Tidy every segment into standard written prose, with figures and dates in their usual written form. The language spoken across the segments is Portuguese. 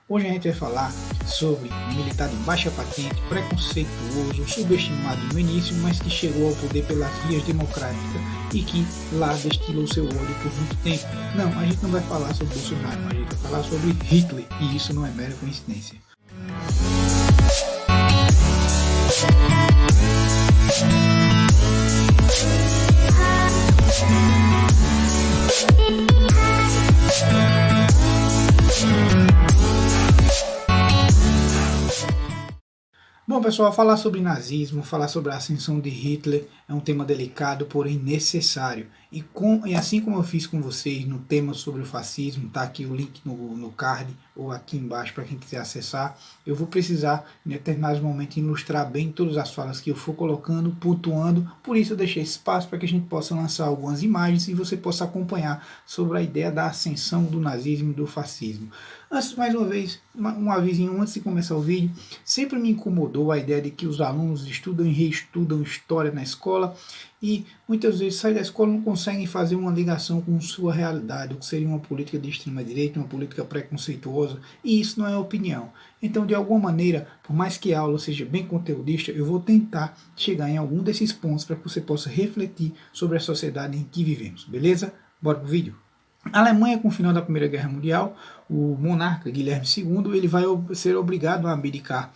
Hoje a gente vai falar sobre um militar de baixa patente, preconceituoso, subestimado no início, mas que chegou ao poder pelas vias democráticas e que lá destilou seu ódio por muito tempo. Não, a gente não vai falar sobre Bolsonaro, a gente vai falar sobre Hitler, e isso não é mera coincidência. Bom, pessoal, falar sobre nazismo, falar sobre a ascensão de Hitler é um tema delicado, porém necessário. E assim como eu fiz com vocês no tema sobre o fascismo, tá aqui o link no card ou aqui embaixo para quem quiser acessar, eu vou precisar em determinados momentos ilustrar bem todas as falas que eu for colocando, pontuando, por isso eu deixei espaço para que a gente possa lançar algumas imagens e você possa acompanhar sobre a ideia da ascensão do nazismo e do fascismo. Antes, mais uma vez, um avisinho antes de começar o vídeo, sempre me incomodou a ideia de que os alunos estudam e reestudam história na escola e muitas vezes saem da escola e não conseguem fazer uma ligação com sua realidade, o que seria uma política de extrema-direita, uma política preconceituosa, e isso não é opinião. Então, de alguma maneira, por mais que a aula seja bem conteudista, eu vou tentar chegar em algum desses pontos para que você possa refletir sobre a sociedade em que vivemos, beleza? Bora pro vídeo? A Alemanha, com o final da Primeira Guerra Mundial, o monarca Guilherme II ele vai ser obrigado a abdicar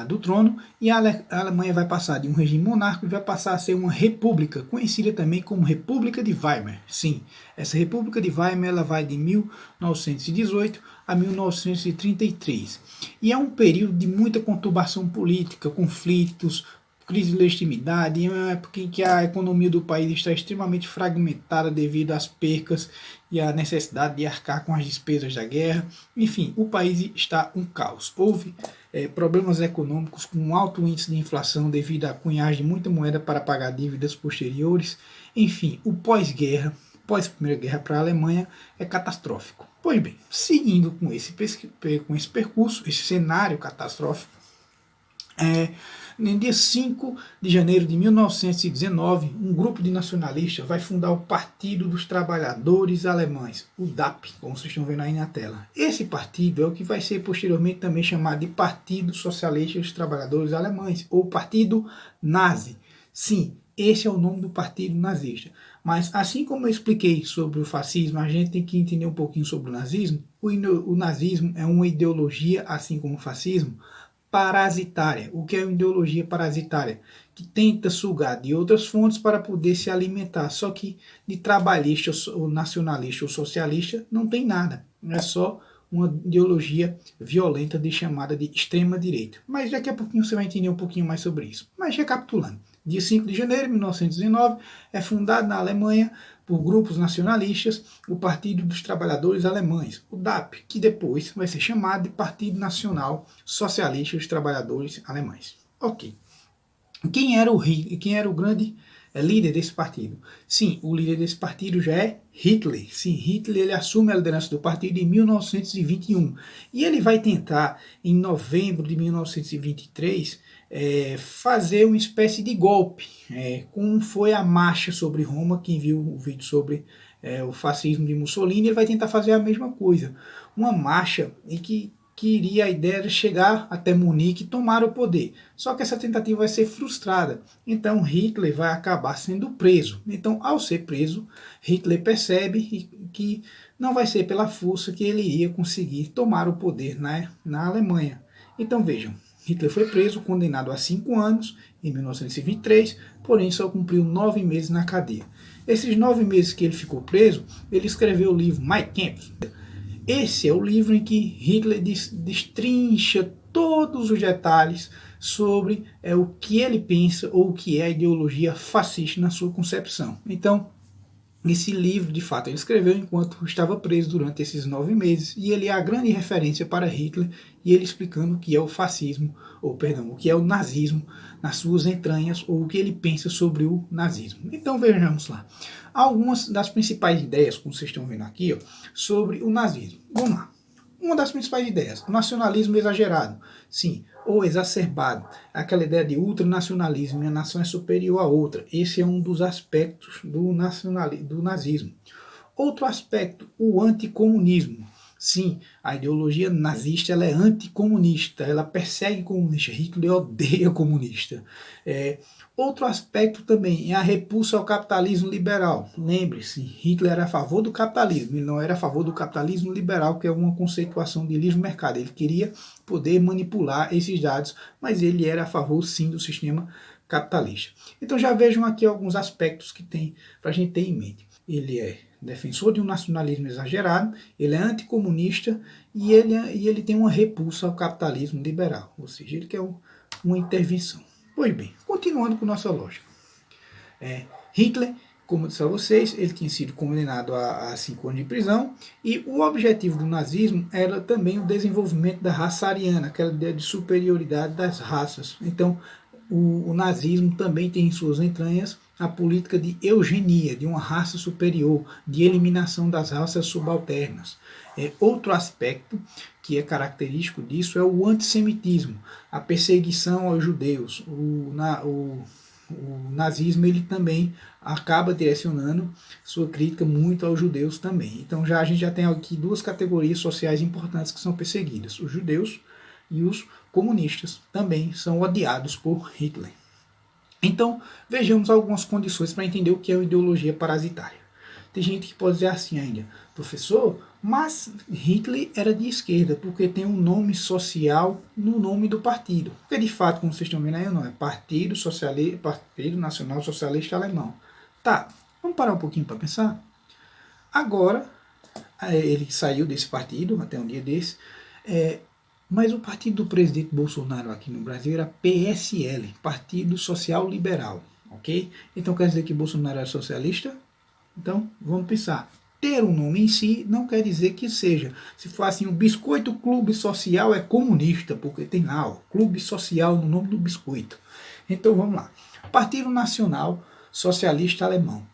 do trono e a Alemanha vai passar de um regime monárquico e vai passar a ser uma república, conhecida também como República de Weimar. Sim, essa República de Weimar ela vai de 1918 a 1933 e é um período de muita conturbação política, conflitos, crise de legitimidade, em uma época em que a economia do país está extremamente fragmentada devido às percas e à necessidade de arcar com as despesas da guerra. Enfim, o país está um caos. Houve problemas econômicos com um alto índice de inflação devido à cunhagem de muita moeda para pagar dívidas posteriores. Enfim, o pós-guerra, pós-primeira guerra para a Alemanha é catastrófico. Pois bem, seguindo com esse percurso, esse cenário catastrófico, no dia 5 de janeiro de 1919, um grupo de nacionalistas vai fundar o Partido dos Trabalhadores Alemães, o DAP, como vocês estão vendo aí na tela. Esse partido é o que vai ser posteriormente também chamado de Partido Socialista dos Trabalhadores Alemães, ou Partido Nazi. Sim, esse é o nome do partido nazista. Mas assim como eu expliquei sobre o fascismo, a gente tem que entender um pouquinho sobre o nazismo. O nazismo é uma ideologia, assim como o fascismo, parasitária. O que é uma ideologia parasitária? Que tenta sugar de outras fontes para poder se alimentar. Só que de trabalhista ou nacionalista ou socialista não tem nada. É só uma ideologia violenta chamada de extrema-direita. Mas daqui a pouquinho você vai entender um pouquinho mais sobre isso. Mas recapitulando. Dia 5 de janeiro de 1919 é fundado na Alemanha por grupos nacionalistas o Partido dos Trabalhadores Alemães, o DAP, que depois vai ser chamado de Partido Nacional Socialista dos Trabalhadores Alemães. Ok. Quem era o grande líder desse partido? Sim, o líder desse partido já é Hitler. Sim, Hitler ele assume a liderança do partido em 1921 e ele vai tentar, em novembro de 1923, fazer uma espécie de golpe, como foi a marcha sobre Roma. Quem viu o vídeo sobre o fascismo de Mussolini, ele vai tentar fazer a mesma coisa, uma marcha em que a ideia era chegar até Munique e tomar o poder. Só que essa tentativa vai ser frustrada. Então Hitler vai acabar sendo preso. Então, ao ser preso, Hitler percebe que não vai ser pela força que ele iria conseguir tomar o poder na Alemanha. Então vejam, Hitler foi preso, condenado a 5 anos em 1923, porém só cumpriu 9 meses na cadeia. Esses 9 meses que ele ficou preso, ele escreveu o livro Mein Kampf. Esse é o livro em que Hitler destrincha todos os detalhes sobre o que ele pensa ou o que é a ideologia fascista na sua concepção. Então, esse livro, de fato, ele escreveu enquanto estava preso durante esses 9 meses, e ele é a grande referência para Hitler, e ele explicando o que é o fascismo, ou perdão, o que é o nazismo nas suas entranhas, ou o que ele pensa sobre o nazismo. Então vejamos lá. Algumas das principais ideias, como vocês estão vendo aqui, sobre o nazismo. Vamos lá. Uma das principais ideias, o nacionalismo exagerado. Sim, ou exacerbado. Aquela ideia de ultranacionalismo, minha nação é superior à outra. Esse é um dos aspectos do nazismo. Outro aspecto, o anticomunismo. Sim, a ideologia nazista ela é anticomunista, ela persegue comunista, Hitler odeia comunista. É, outro aspecto também é a repulsa ao capitalismo liberal. Lembre-se, Hitler era a favor do capitalismo, ele não era a favor do capitalismo liberal, que é uma conceituação de livre mercado. Ele queria poder manipular esses dados, mas ele era a favor sim do sistema capitalista. Então já vejam aqui alguns aspectos que tem para a gente ter em mente. Ele é defensor de um nacionalismo exagerado, ele é anticomunista e ele tem uma repulsa ao capitalismo liberal, ou seja, ele quer uma intervenção. Pois bem, continuando com nossa lógica. Hitler, como eu disse a vocês, ele tinha sido condenado a 5 anos de prisão e o objetivo do nazismo era também o desenvolvimento da raça ariana, aquela ideia de superioridade das raças. Então, o nazismo também tem em suas entranhas a política de eugenia, de uma raça superior, de eliminação das raças subalternas. Outro aspecto que é característico disso é o antissemitismo, a perseguição aos judeus. O nazismo ele também acaba direcionando sua crítica muito aos judeus também. Então a gente já tem aqui duas categorias sociais importantes que são perseguidas, os judeus e os comunistas também são odiados por Hitler. Então, vejamos algumas condições para entender o que é uma ideologia parasitária. Tem gente que pode dizer assim ainda, professor, mas Hitler era de esquerda, porque tem um nome social no nome do partido. Porque de fato, como vocês estão vendo aí, não é Partido Nacional Socialista Alemão. Tá, vamos parar um pouquinho para pensar? Agora, ele saiu desse partido, até um dia desse, mas o partido do presidente Bolsonaro aqui no Brasil era PSL, Partido Social Liberal, ok? Então quer dizer que Bolsonaro era socialista? Então vamos pensar. Ter um nome em si não quer dizer que seja. Se for assim, o Biscoito Clube Social é comunista, porque tem lá o Clube Social no nome do biscoito. Então vamos lá. Partido Nacional Socialista Alemão.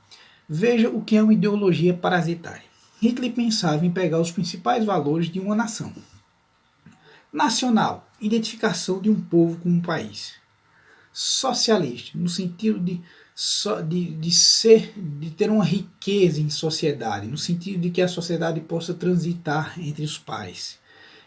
Veja o que é uma ideologia parasitária. Hitler pensava em pegar os principais valores de uma nação. Nacional, identificação de um povo com um país. Socialista, no sentido de ter uma riqueza em sociedade, no sentido de que a sociedade possa transitar entre os pares.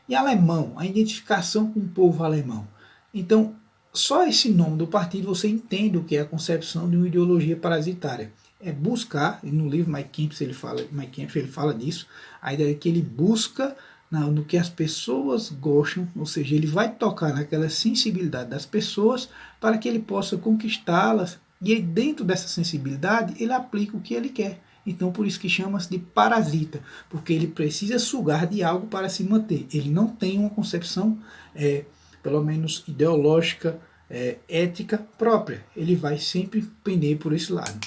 E alemão, a identificação com o povo alemão. Então, só esse nome do partido você entende o que é a concepção de uma ideologia parasitária. É buscar, e no livro Mein Kampf ele fala disso, a ideia é que ele busca no que as pessoas gostam, ou seja, ele vai tocar naquela sensibilidade das pessoas para que ele possa conquistá-las e dentro dessa sensibilidade ele aplica o que ele quer. Então por isso que chama-se de parasita, porque ele precisa sugar de algo para se manter. Ele não tem uma concepção, pelo menos ideológica, ética própria. Ele vai sempre pender por esse lado.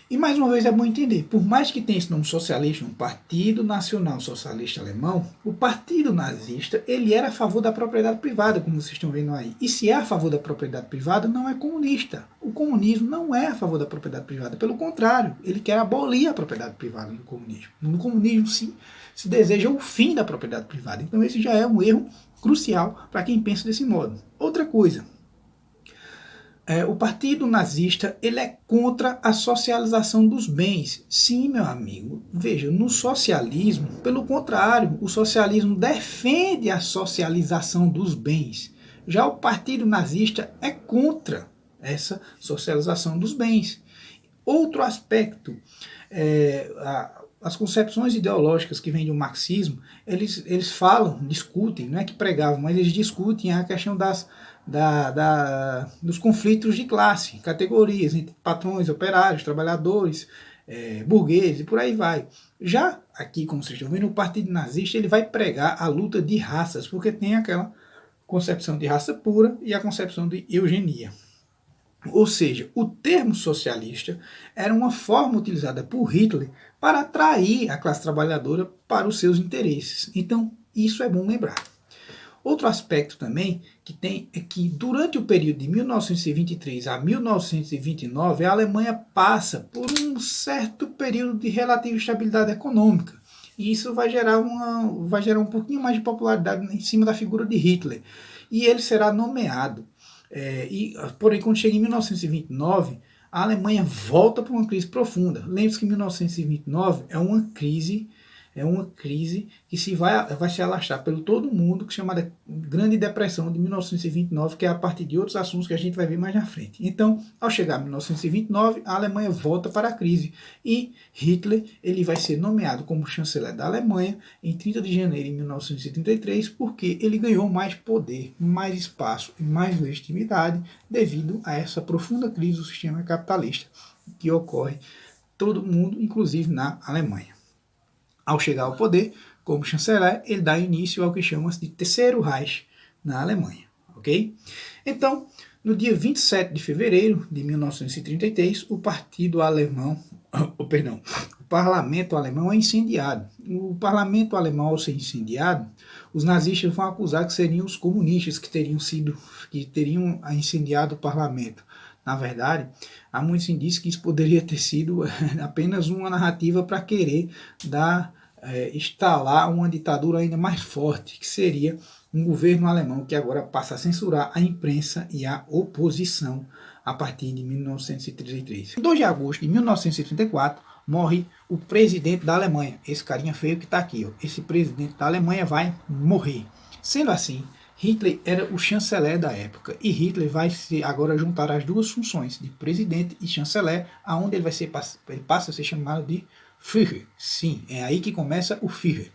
E mais uma vez é bom entender, por mais que tenha esse nome socialista, um Partido Nacional Socialista Alemão, o partido nazista ele era a favor da propriedade privada, como vocês estão vendo aí. E se é a favor da propriedade privada, não é comunista. O comunismo não é a favor da propriedade privada, pelo contrário, ele quer abolir a propriedade privada no comunismo. No comunismo, sim, se deseja o fim da propriedade privada. Então esse já é um erro crucial para quem pensa desse modo. Outra coisa, o partido nazista ele é contra a socialização dos bens. Sim, meu amigo. Veja, no socialismo, pelo contrário, o socialismo defende a socialização dos bens. Já o partido nazista é contra essa socialização dos bens. Outro aspecto, as concepções ideológicas que vêm do marxismo, eles falam, discutem, não é que pregavam, mas eles discutem a questão dos conflitos de classe, categorias, entre patrões, operários, trabalhadores, burgueses e por aí vai. Já aqui, como vocês estão vendo, o partido nazista ele vai pregar a luta de raças, porque tem aquela concepção de raça pura e a concepção de eugenia. Ou seja, o termo socialista era uma forma utilizada por Hitler para atrair a classe trabalhadora para os seus interesses. Então, isso é bom lembrar. Outro aspecto também que tem é que durante o período de 1923 a 1929, a Alemanha passa por um certo período de relativa estabilidade econômica. E isso vai gerar um pouquinho mais de popularidade em cima da figura de Hitler. E ele será nomeado. Porém, quando chega em 1929, a Alemanha volta para uma crise profunda. Lembre-se que 1929 é uma crise é uma crise que vai se alastrar pelo todo mundo, que é chamada Grande Depressão de 1929, que é a partir de outros assuntos que a gente vai ver mais na frente. Então, ao chegar em 1929, a Alemanha volta para a crise e Hitler ele vai ser nomeado como chanceler da Alemanha em 30 de janeiro de 1933, porque ele ganhou mais poder, mais espaço e mais legitimidade devido a essa profunda crise do sistema capitalista que ocorre todo mundo, inclusive na Alemanha. Ao chegar ao poder, como chanceler, ele dá início ao que chama-se de Terceiro Reich na Alemanha, ok? Então, no dia 27 de fevereiro de 1933, o partido alemão, o parlamento alemão é incendiado. O parlamento alemão, ao ser incendiado, os nazistas vão acusar que seriam os comunistas que teriam incendiado o parlamento. Na verdade, há muitos indícios que isso poderia ter sido apenas uma narrativa para querer instalar uma ditadura ainda mais forte, que seria um governo alemão que agora passa a censurar a imprensa e a oposição a partir de 1933. Em 2 de agosto de 1934, morre o presidente da Alemanha, esse carinha feio que está aqui. Esse presidente da Alemanha vai morrer. Sendo assim, Hitler era o chanceler da época e Hitler vai agora juntar as duas funções de presidente e chanceler, aonde ele passa a ser chamado de Führer. Sim, é aí que começa o Führer.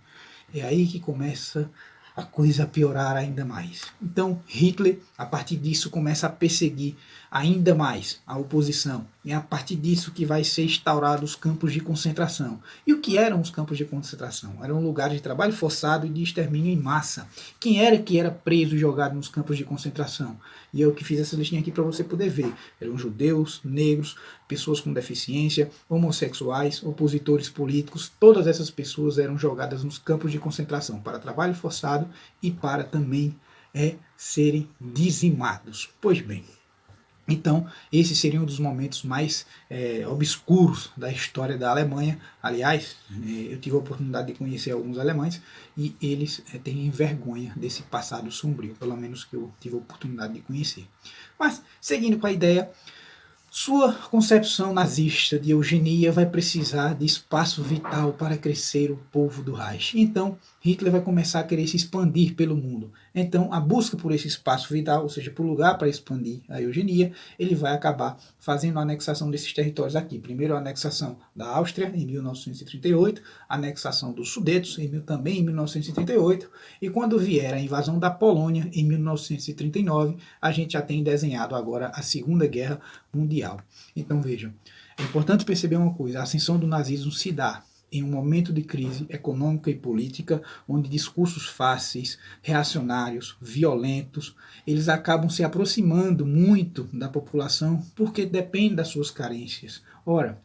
É aí que começa a coisa a piorar ainda mais. Então Hitler, a partir disso, começa a perseguir ainda mais a oposição. E é a partir disso que vai ser instaurado os campos de concentração. E o que eram os campos de concentração? Eram lugares de trabalho forçado e de extermínio em massa. Quem era que era preso e jogado nos campos de concentração? E eu que fiz essa listinha aqui para você poder ver. Eram judeus, negros, pessoas com deficiência, homossexuais, opositores políticos. Todas essas pessoas eram jogadas nos campos de concentração para trabalho forçado e para também serem dizimados. Pois bem, então, esse seria um dos momentos mais obscuros da história da Alemanha. Aliás, eu tive a oportunidade de conhecer alguns alemães e eles têm vergonha desse passado sombrio, pelo menos que eu tive a oportunidade de conhecer. Mas, seguindo com a ideia, sua concepção nazista de eugenia vai precisar de espaço vital para crescer o povo do Reich. Então, Hitler vai começar a querer se expandir pelo mundo. Então, a busca por esse espaço vital, ou seja, por lugar para expandir a eugenia, ele vai acabar fazendo a anexação desses territórios aqui. Primeiro, a anexação da Áustria, em 1938, a anexação dos Sudetos, também em 1938, e quando vier a invasão da Polônia, em 1939, a gente já tem desenhado agora a Segunda Guerra Mundial. Então, vejam, é importante perceber uma coisa, a ascensão do nazismo se dá em um momento de crise econômica e política, onde discursos fáceis, reacionários, violentos, eles acabam se aproximando muito da população porque depende das suas carências. Ora,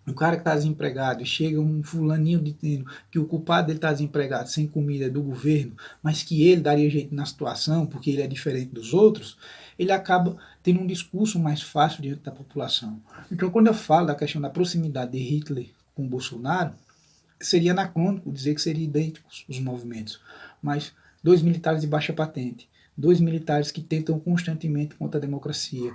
o cara que está desempregado e chega um fulaninho dizendo que o culpado dele está desempregado sem comida é do governo, mas que ele daria jeito na situação porque ele é diferente dos outros, ele acaba tendo um discurso mais fácil diante da população. Então, quando eu falo da questão da proximidade de Hitler com Bolsonaro, seria anacrônico dizer que seriam idênticos os movimentos, mas 2 militares de baixa patente, 2 militares que tentam constantemente contra a democracia,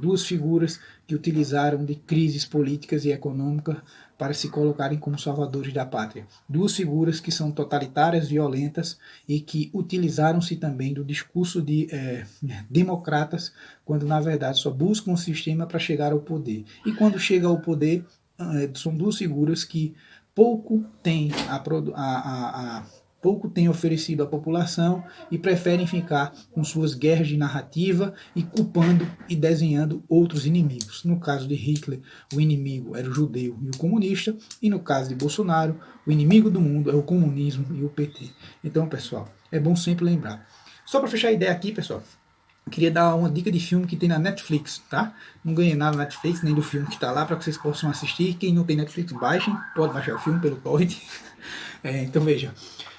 2 figuras que utilizaram de crises políticas e econômicas para se colocarem como salvadores da pátria, 2 figuras que são totalitárias, violentas e que utilizaram-se também do discurso de democratas, quando na verdade só buscam um sistema para chegar ao poder. E quando chega ao poder, são 2 figuras que pouco têm oferecido à população e preferem ficar com suas guerras de narrativa e culpando e desenhando outros inimigos. No caso de Hitler, o inimigo era o judeu e o comunista, e no caso de Bolsonaro, o inimigo do mundo é o comunismo e o PT. Então, pessoal, é bom sempre lembrar. Só para fechar a ideia aqui, pessoal, eu queria dar uma dica de filme que tem na Netflix, tá? Não ganhei nada na Netflix, nem do filme que está lá, para que vocês possam assistir. Quem não tem Netflix, baixem, pode baixar o filme pelo torrent. Então veja,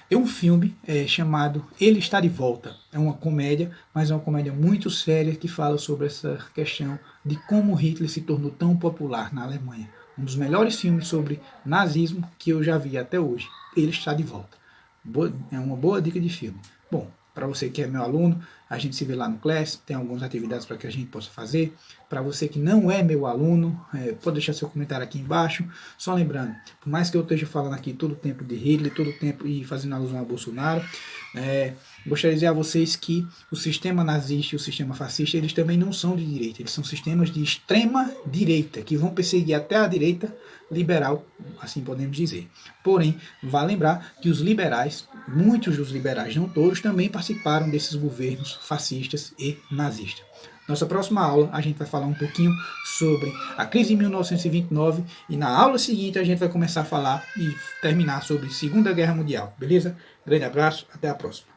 tem um filme chamado Ele Está de Volta. É uma comédia, mas é uma comédia muito séria que fala sobre essa questão de como Hitler se tornou tão popular na Alemanha. Um dos melhores filmes sobre nazismo que eu já vi até hoje. Ele Está de Volta. É uma boa dica de filme. Bom, Para você que é meu aluno, a gente se vê lá no Class, tem algumas atividades para que a gente possa fazer. Para você que não é meu aluno, pode deixar seu comentário aqui embaixo. Só lembrando, por mais que eu esteja falando aqui todo o tempo de Hitler, todo o tempo e fazendo alusão a Bolsonaro, gostaria de dizer a vocês que o sistema nazista e o sistema fascista, eles também não são de direita, eles são sistemas de extrema direita, que vão perseguir até a direita liberal, assim podemos dizer. Porém, vale lembrar que os liberais, muitos dos liberais, não todos, também participaram desses governos fascistas e nazistas. Nossa próxima aula a gente vai falar um pouquinho sobre a crise de 1929 e na aula seguinte a gente vai começar a falar e terminar sobre Segunda Guerra Mundial, beleza? Grande abraço, até a próxima.